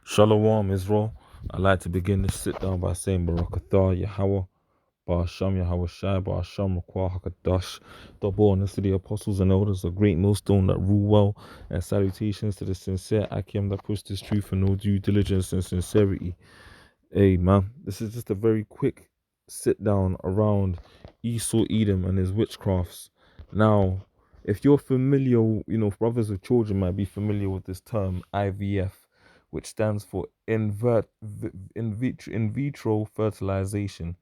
Shalom, Israel. I'd like to begin this sit down by saying Barakatah Yahweh, Ba'asham Yahweh Shai, Ba'asham Rakwa Hakadash, double honors to the apostles and elders, a great millstone that rule well, and salutations to the sincere Akim that push this truth and no due diligence and sincerity. Hey, man, this is just a very quick sit down around Esau Edom and his witchcrafts. Now, if you're familiar, brothers with children might be familiar with this term IVF, which stands for in vitro fertilization.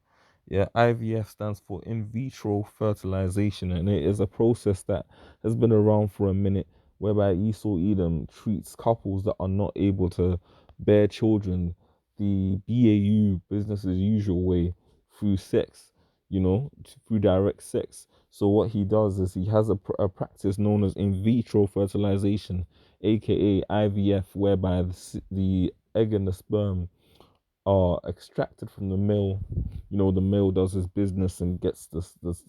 Yeah, IVF stands for in vitro fertilization, and it is a process that has been around for a minute, whereby Esau Edom treats couples that are not able to bear children the BAU, business as usual way, through sex, through direct sex. So what he does is he has a practice known as in vitro fertilization, aka IVF, whereby the egg and the sperm are extracted from the male. The male does his business and gets the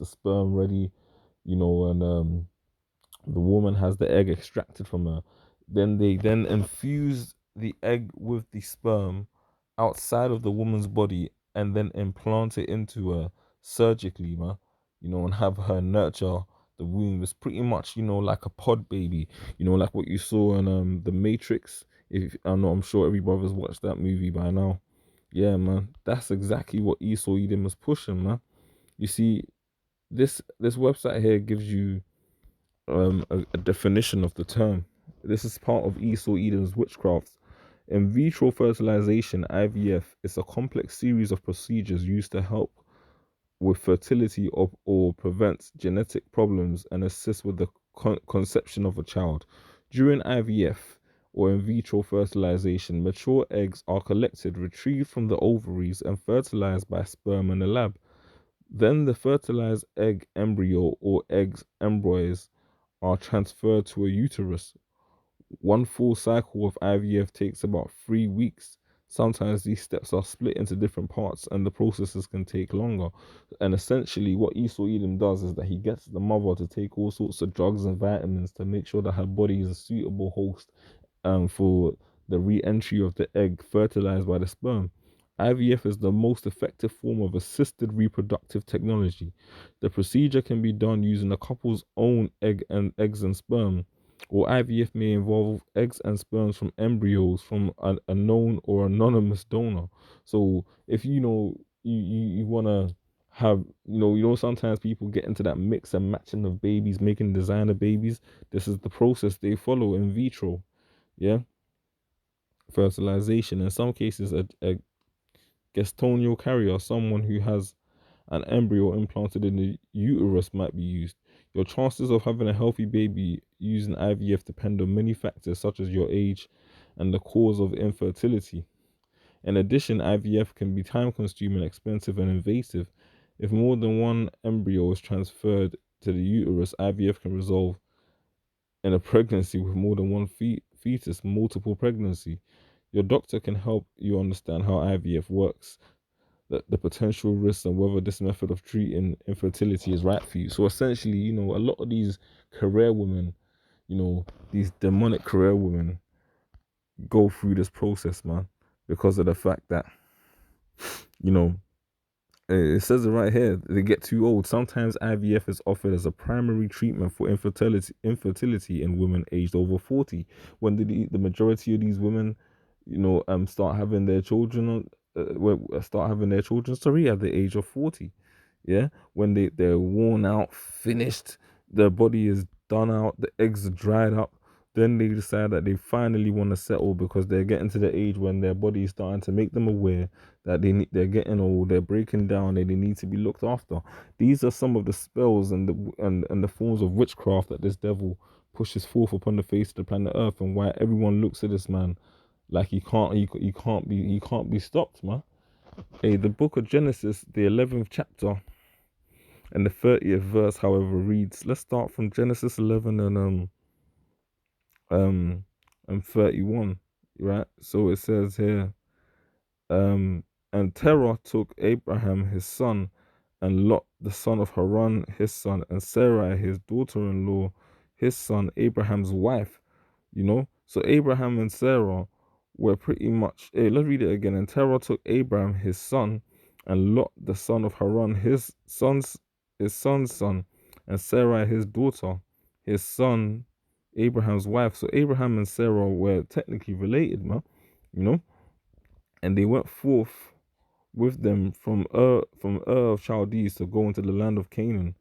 sperm ready, and the woman has the egg extracted from her. Then they then infuse the egg with the sperm outside of the woman's body and then implant it into her surgically, man. And have her nurture the womb. It's pretty much, like a pod baby. Like what you saw in the Matrix. If I know, I'm sure every brother's watched that movie by now. Yeah, man. That's exactly what Esau Edom was pushing, man. You see, this website here gives you a definition of the term. This is part of Esau Edom's witchcraft. In vitro fertilization, IVF, is a complex series of procedures used to help with fertility or prevent genetic problems and assist with the conception of a child. During IVF, or in vitro fertilization, mature eggs are collected, retrieved from the ovaries, and fertilized by sperm in the lab. Then the fertilized egg embryo or eggs embryos are transferred to a uterus. One full cycle of IVF takes about 3 weeks. Sometimes these steps are split into different parts and the processes can take longer. And essentially, what Esau Edom does is that he gets the mother to take all sorts of drugs and vitamins to make sure that her body is a suitable host for the re entry of the egg fertilized by the sperm. IVF is the most effective form of assisted reproductive technology. The procedure can be done using a couple's own eggs and sperm, or IVF may involve eggs and sperms from embryos from a known or anonymous donor. So if you want to have sometimes people get into that mix and matching of babies, making designer babies. This is the process they follow in vitro. Yeah, fertilization. In some cases, a gestonial carrier, someone who has an embryo implanted in the uterus, might be used. Your chances of having a healthy baby using IVF depend on many factors such as your age and the cause of infertility. In addition, IVF can be time consuming, expensive, and invasive. If more than one embryo is transferred to the uterus, IVF can result in a pregnancy with more than one fetus, multiple pregnancy. Your doctor can help you understand how IVF works, the potential risks, and whether this method of treating infertility is right for you. So essentially, a lot of these career women, these demonic career women go through this process, man, because of the fact that, you know, it says it right here. They get too old. Sometimes IVF is offered as a primary treatment for infertility in women aged over 40. When the majority of these women, start having their children, sorry, at the age of 40. Yeah, when they're worn out, finished, their body is done out, the eggs are dried up. Then they decide that they finally want to settle because they're getting to the age when their body is starting to make them aware that they're getting old, they're breaking down, and they need to be looked after. These are some of the spells and the forms of witchcraft that this devil pushes forth upon the face of the planet Earth, and why everyone looks at this man like he can't be stopped, man. Hey, the book of Genesis, the 11th chapter and the 30th verse, however, reads. Let's start from Genesis 11 and 31, right? So it says here, and Terah took Abraham his son, and Lot the son of Haran his son, and Sarai his daughter-in-law his son, Abraham's wife. So Abraham and Sarah where pretty much, let's read it again. And Terah took Abraham his son, and Lot the son of Haran his son's son, and Sarai his daughter, his son Abraham's wife. So Abraham and Sarah were technically related, man. You know, and they went forth with them from Ur of Chaldees to go into the land of Canaan,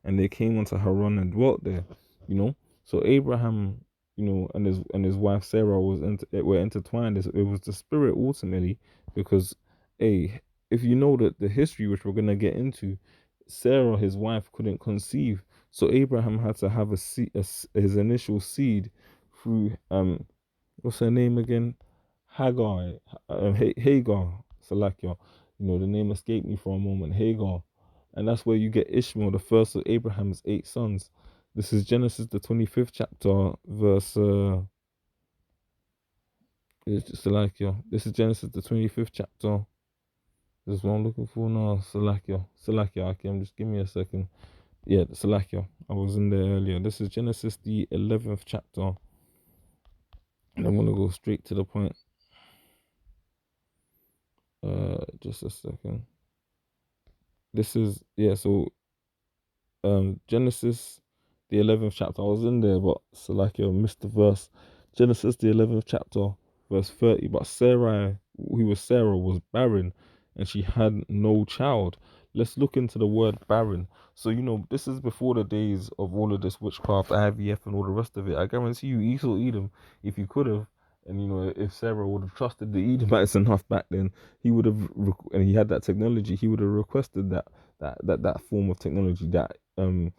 and they came unto Haran and dwelt there. You know, so Abraham, and his wife Sarah were intertwined. It was the spirit ultimately, because, hey, if you know that the history which we're gonna get into, Sarah, his wife, couldn't conceive, so Abraham had to have his initial seed through what's her name again? Hagar, Hagar, Salakia. The name escaped me for a moment. Hagar, and that's where you get Ishmael, the first of Abraham's 8 sons. This is Genesis the 25th chapter, verse. Salakia. This is Genesis the 25th chapter. This is what I'm looking for now. Salakia. Okay, just give me a second. Yeah, Salakia. I was in there earlier. This is Genesis the 11th chapter, and I'm gonna go straight to the point. Just a second. This is, yeah, so Genesis the 11th chapter. I was in there, but so like you missed the verse. Genesis the 11th chapter, verse 30. But Sarai, who was Sarah, was barren, and she had no child. Let's look into the word barren. So this is before the days of all of this witchcraft, IVF, and all the rest of it. I guarantee you, Esau Edom, if you could have, and if Sarah would have trusted the Edomites enough back then, he would have, and he had that technology, he would have requested that form of technology, that in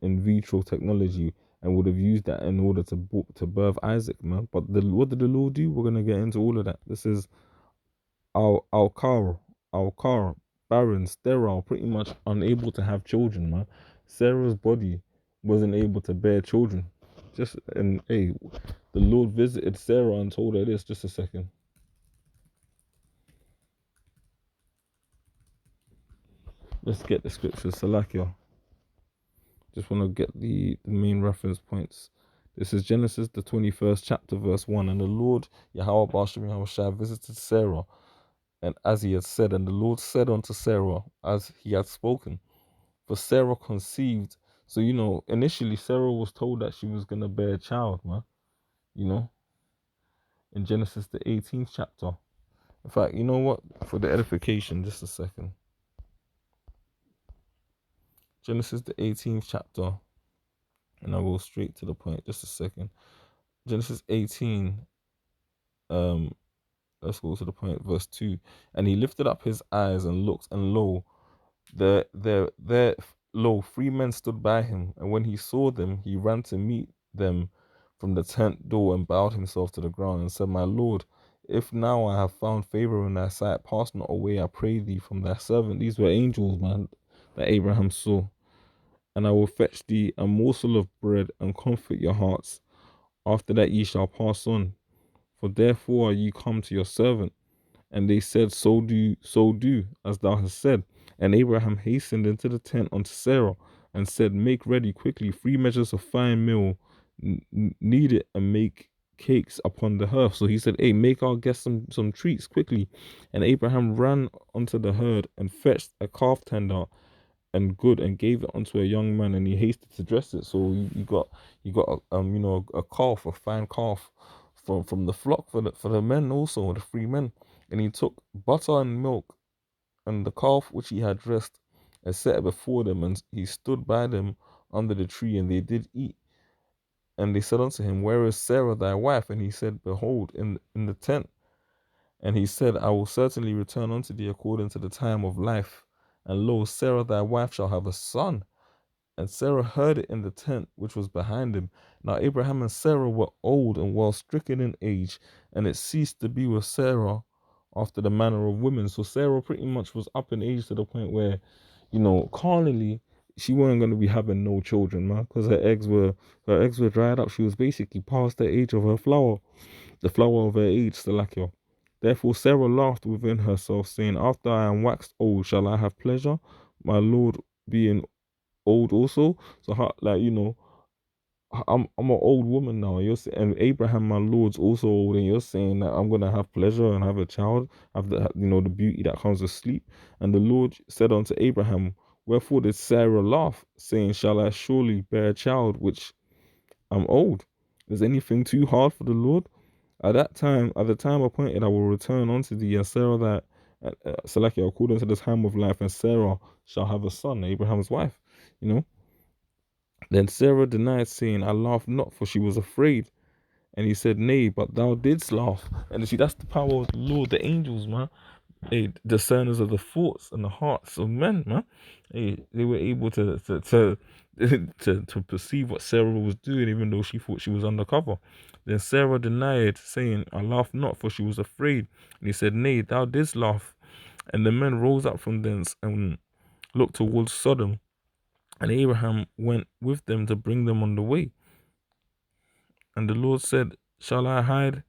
vitro technology, and would have used that in order to birth Isaac, man. But what did the Lord do? We're gonna get into all of that. This is Al-Kar, barren, sterile, pretty much unable to have children, man. Sarah's body wasn't able to bear children. And hey, the Lord visited Sarah and told her this. Just a second. Let's get the scriptures. Salakia. Just want to get the main reference points. This is Genesis, the 21st chapter, verse 1. And the Lord, Yahweh Basham Yahushua, visited Sarah, and as he had said, and the Lord said unto Sarah, as he had spoken. For Sarah conceived. So, initially Sarah was told that she was going to bear a child, man. In Genesis, the 18th chapter. In fact, you know what? For the edification, just a second. Genesis, the 18th chapter. And I'll go straight to the point. Just a second. Genesis 18. Let's go to the point. Verse 2. And he lifted up his eyes and looked, and lo, lo, 3 men stood by him. And when he saw them, he ran to meet them from the tent door and bowed himself to the ground and said, My Lord, if now I have found favor in thy sight, pass not away, I pray thee, from thy servant. These were angels, man, that Abraham saw. And I will fetch thee a morsel of bread and comfort your hearts. After that ye shall pass on, for therefore are ye come to your servant. And they said, so do, as thou hast said. And Abraham hastened into the tent unto Sarah, and said, Make ready quickly 3 measures of fine meal, knead it, and make cakes upon the hearth. So he said, Hey, make our guests some treats quickly. And Abraham ran unto the herd, and fetched a calf tender and good, and gave it unto a young man, and he hasted to dress it. So you got a calf, a fine calf, from the flock for the men, also the 3 men. And he took butter and milk and the calf which he had dressed, and set it before them, and he stood by them under the tree, and they did eat. And they said unto him, Where is Sarah thy wife? And he said, Behold, in the tent. And he said, I will certainly return unto thee according to the time of life. And lo, Sarah thy wife shall have a son. And Sarah heard it in the tent which was behind him. Now Abraham and Sarah were old and well stricken in age, and it ceased to be with Sarah after the manner of women. So Sarah pretty much was up in age to the point where, carnally, she weren't going to be having no children, man, because her eggs were dried up. She was basically past the age of her flower, the flower of her age, Salakio. Therefore Sarah laughed within herself, saying, After I am waxed old, shall I have pleasure, my Lord being old also? So how, I'm an old woman now. And Abraham, my Lord's also old, and you're saying that I'm gonna have pleasure and have a child, have the beauty that comes with sleep. And the Lord said unto Abraham, wherefore did Sarah laugh, saying, shall I surely bear a child which I'm old? Is anything too hard for the Lord? At the time appointed, I will return unto thee, and Sarah that Salakia, according to the time of life, and Sarah shall have a son, Abraham's wife. You know. Then Sarah denied, saying, I laughed not, for she was afraid. And he said, nay, but thou didst laugh. And you see, that's the power of the Lord, the angels, man. Hey, discerners of the thoughts and the hearts of men, man. Hey, they were able to perceive what Sarah was doing, even though she thought she was undercover. Then Sarah denied, saying, I laughed not, for she was afraid. And he said, nay, thou didst laugh. And the men rose up from thence and looked towards Sodom. And Abraham went with them to bring them on the way. And the Lord said, shall I hide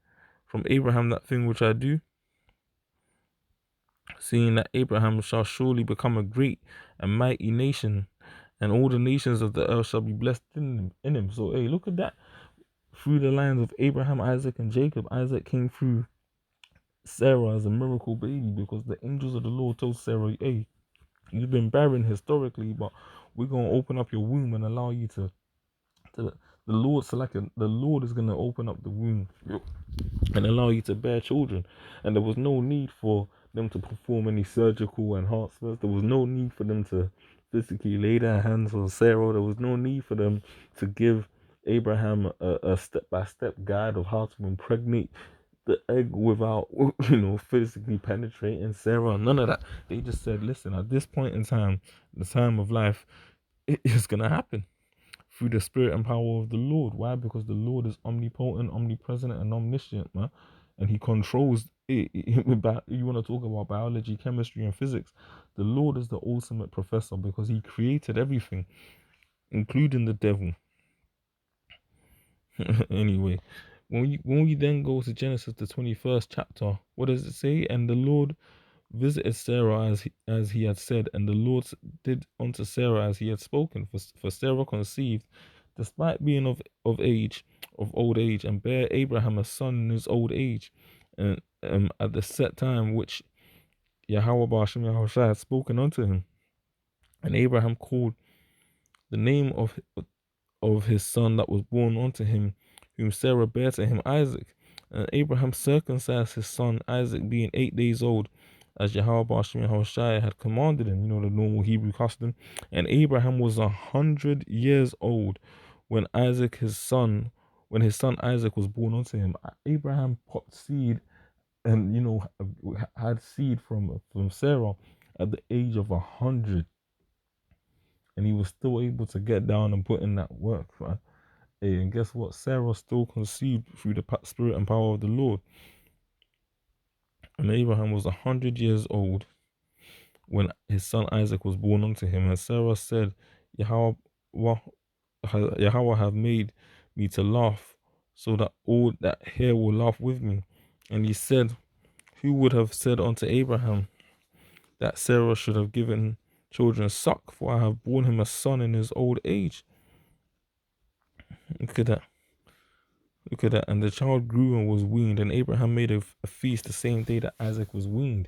from Abraham that thing which I do? Seeing that Abraham shall surely become a great and mighty nation, and all the nations of the earth shall be blessed in him. So, hey, look at that. Through the lines of Abraham, Isaac, and Jacob, Isaac came through Sarah as a miracle baby, because the angels of the Lord told Sarah, hey, you've been barren historically, but we're going to open up your womb and allow you to the Lord selected. The Lord is going to open up the womb and allow you to bear children. And there was no need for them to perform any surgical enhancements. There was no need for them to physically lay their hands on Sarah. There was no need for them to give Abraham a step-by-step guide of how to impregnate the egg without, physically penetrating Sarah. None of that. They just said, listen, at this point in time, the time of life, it is going to happen through the spirit and power of the Lord. Why? Because the Lord is omnipotent, omnipresent, and omniscient, man. And he controls it. You want to talk about biology, chemistry, and physics. The Lord is the ultimate professor because he created everything, including the devil. Anyway, when we then go to Genesis, the 21st chapter, what does it say? And the Lord visited Sarah as he had said, and the Lord did unto Sarah as he had spoken. For Sarah conceived, despite being of old age, and bare Abraham a son in his old age, and at the set time which Yahweh Ba'ashem Yahushua had spoken unto him. And Abraham called the name of his son that was born unto him, whom Sarah bare to him, Isaac. And Abraham circumcised his son Isaac, being 8 days old, as Yahweh Ba'ashem Yahushua had commanded him, the normal Hebrew custom. And Abraham was 100 years old when when his son Isaac was born unto him. Abraham popped seed and had seed from Sarah at the age of 100, and he was still able to get down and put in that work, right? Hey, and guess what? Sarah still conceived through the spirit and power of the Lord. And Abraham was 100 years old when his son Isaac was born unto him. And Sarah said, Yahweh have made me to laugh, so that all that hear will laugh with me. And he said, who would have said unto Abraham that Sarah should have given children suck? For I have borne him a son in his old age. Look at that. Look at that. And the child grew and was weaned, and Abraham made a feast the same day that Isaac was weaned.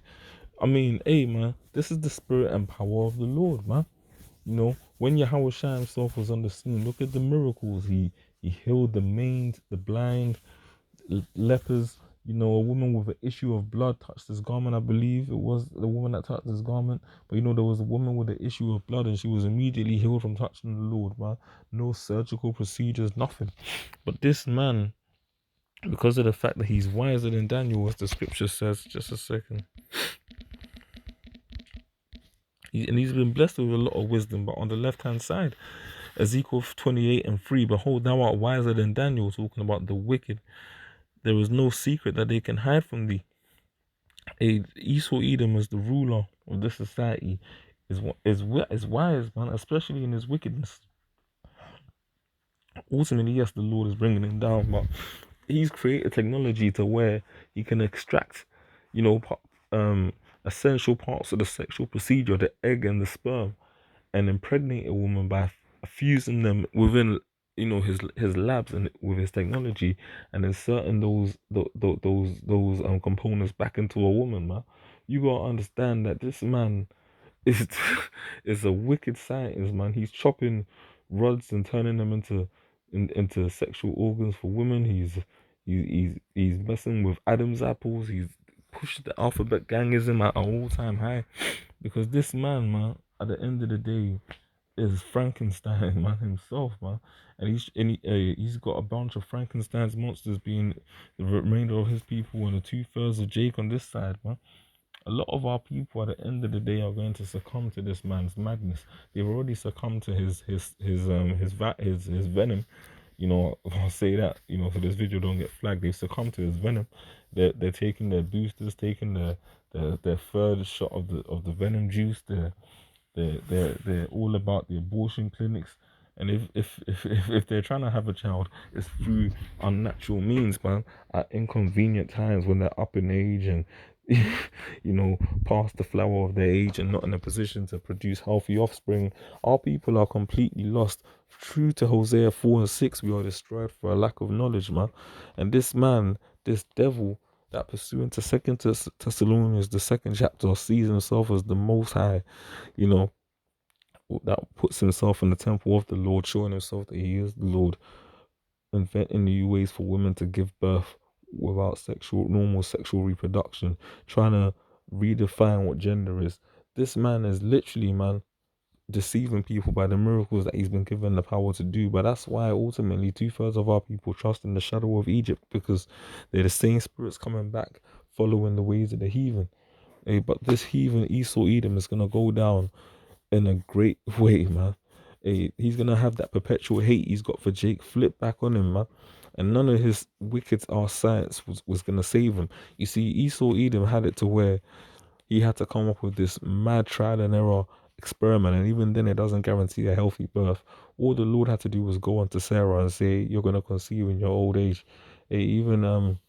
I mean, hey, man, this is the spirit and power of the Lord, man. When Yahweh Shai himself was on the scene, look at the miracles. He healed the maimed, the blind, lepers. A woman with an issue of blood touched his garment. I believe it was the woman that touched his garment. But there was a woman with an issue of blood, and she was immediately healed from touching the Lord, man. No surgical procedures, nothing. But this man, because of the fact that he's wiser than Daniel, as the scripture says, just a second. He's been blessed with a lot of wisdom. But on the left-hand side, Ezekiel 28:3, behold, thou art wiser than Daniel, talking about the wicked. There is no secret that they can hide from thee. Esau Edom, as the ruler of this society, is wise, man, especially in his wickedness. Ultimately, yes, the Lord is bringing him down, but he's created technology to where he can extract, essential parts of the sexual procedure, the egg and the sperm, and impregnate a woman by fusing them within, his labs and with his technology, and inserting those components back into a woman, man. You gotta understand that this man is is a wicked scientist, man. He's chopping rods and turning them into sexual organs for women. He's messing with Adam's apples. He's pushed the alphabet gangism at an all-time high, because this man, at the end of the day, is Frankenstein, man, himself, man. And he's got a bunch of Frankenstein's monsters being the remainder of his people, and the 2/3 of Jake on this side, man. A lot of our people at the end of the day are going to succumb to this man's madness. They've already succumbed to his venom. I'll say that, so this video don't get flagged. They've succumbed to his venom. They're taking their boosters, taking their third shot of the venom juice. They're all about the abortion clinics. And if they're trying to have a child, it's through unnatural means, man, at inconvenient times when they're up in age and past the flower of their age and not in a position to produce healthy offspring. Our people are completely lost. True to Hosea 4:6, we are destroyed for a lack of knowledge, man. And this man, this devil, that pursuing to Second Thessalonians, the second chapter, sees himself as the Most High, you know, that puts himself in the temple of the Lord, showing himself that he is the Lord, inventing new ways for women to give birth without normal sexual reproduction, trying to redefine what gender is. This man is literally, man, deceiving people by the miracles that he's been given the power to do. But that's why ultimately 2/3 of our people trust in the shadow of Egypt, because they're the same spirits coming back, following the ways of the heathen. But this heathen Esau Edom is gonna go down in a great way, man. He's gonna have that perpetual hate he's got for Jake flip back on him, man. And none of his wicked ass science was gonna save him. You see, Esau Edom had it to where he had to come up with this mad trial and error experiment, and even then it doesn't guarantee a healthy birth. All the Lord had to do was go on to Sarah and say, you're gonna conceive in your old age. Even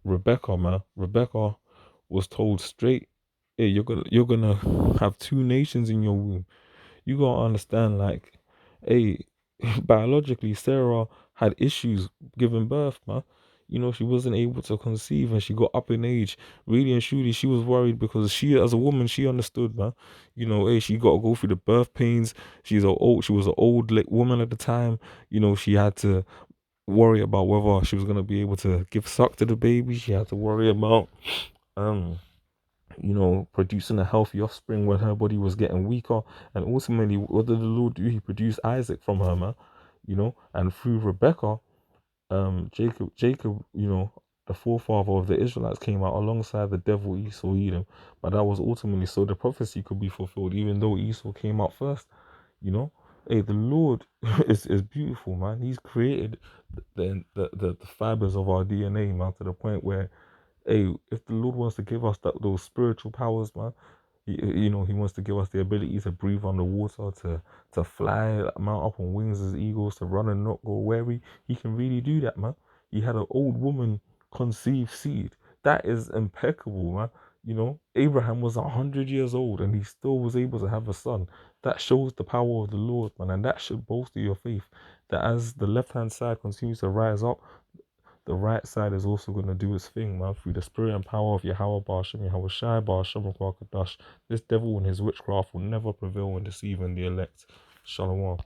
Rebecca, man. Rebecca was told straight, hey, you're gonna have two nations in your womb. You gotta understand, like, hey, biologically, Sarah had issues giving birth, man. She wasn't able to conceive, and she got up in age. Really and truly, she was worried, because she, as a woman, she understood, man. Hey, she got to go through the birth pains. She was an old woman at the time. She had to worry about whether she was gonna be able to give suck to the baby. She had to worry about um producing a healthy offspring when her body was getting weaker. And ultimately, what did the Lord do? He produced Isaac from her, man. And through Rebecca, Jacob, the forefather of the Israelites, came out alongside the devil Esau Edom. But that was ultimately so the prophecy could be fulfilled, even though Esau came out first. You know, hey, the Lord is beautiful, man. He's created the fibers of our DNA, man, to the point where, hey, if the Lord wants to give us those spiritual powers, man, he wants to give us the ability to breathe underwater, to fly, mount up on wings as eagles, to run and not go weary. He can really do that, man. He had an old woman conceive seed. That is impeccable, man. Abraham was 100 years old and he still was able to have a son. That shows the power of the Lord, man, and that should bolster your faith. That as the left hand side continues to rise up, the right side is also going to do its thing, man, through the spirit and power of Yahweh Ba'ashem, Yahweh Shai Ba'ashem Rakadash. This devil and his witchcraft will never prevail when deceiving the elect. Shalom.